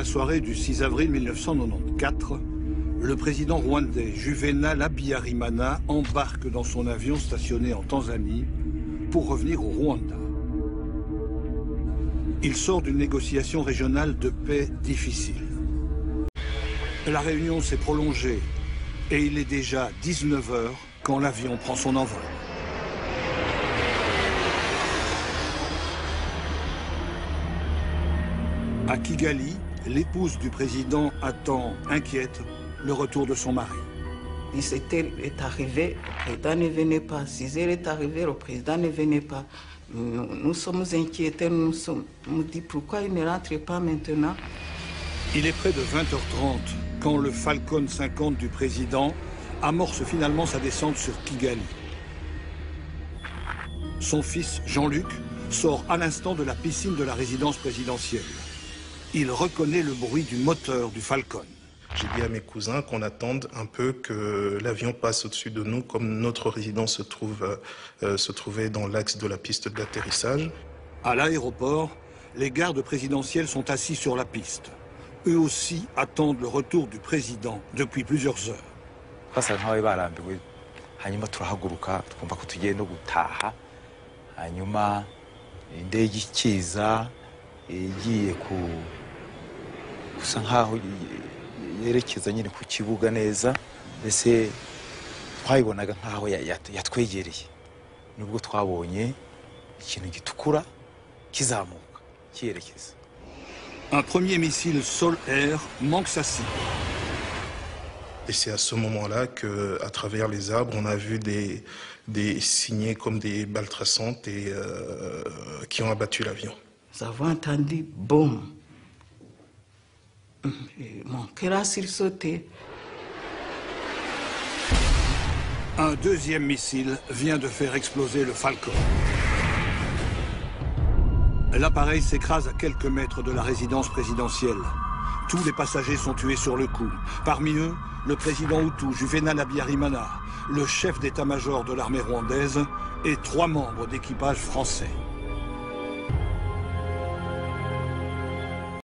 la soirée du 6 avril 1994, le président rwandais Juvenal Habyarimana embarque dans son avion stationné en Tanzanie pour revenir au Rwanda. Il sort d'une négociation régionale de paix difficile. La réunion s'est prolongée et il est déjà 19 h quand l'avion prend son envol. À Kigali, l'épouse du président attend, inquiète, le retour de son mari. 17 h est arrivé, le président ne venait pas. 6 h est arrivé, le président ne venait pas. Nous sommes inquiétés, nous dit pourquoi il ne rentre pas maintenant. Il est près de 20 h 30 quand le Falcon 50 du président amorce finalement sa descente sur Kigali. Son fils, Jean-Luc, sort à l'instant de la piscine de la résidence présidentielle. Il reconnaît le bruit du moteur du Falcon. J'ai dit à mes cousins qu'on attende un peu que l'avion passe au-dessus de nous, comme notre résidence se trouvait dans l'axe de la piste d'atterrissage. À l'aéroport, les gardes présidentiels sont assis sur la piste. Eux aussi attendent le retour du président depuis plusieurs heures. gusa nkaho yerekeza nyine ku kibuga neza ese twayibonaga nkaho yatwegereye nubwo twabonye ikintu gitukura kizamuka kiyerekeza. Un premier missile sol-air manque sa cible. Et c'est à ce moment-là qu'à travers les arbres, on a vu des signées comme des balles traçantes et qui ont abattu l'avion. Nous avons entendu boum. Mon cœur a sursauté. Un deuxième missile vient de faire exploser le Falcon. L'appareil s'écrase à quelques mètres de la résidence présidentielle. Tous les passagers sont tués sur le coup. Parmi eux, le président Hutu, Juvenal Habyarimana, le chef d'état-major de l'armée rwandaise et 3 membres d'équipage français.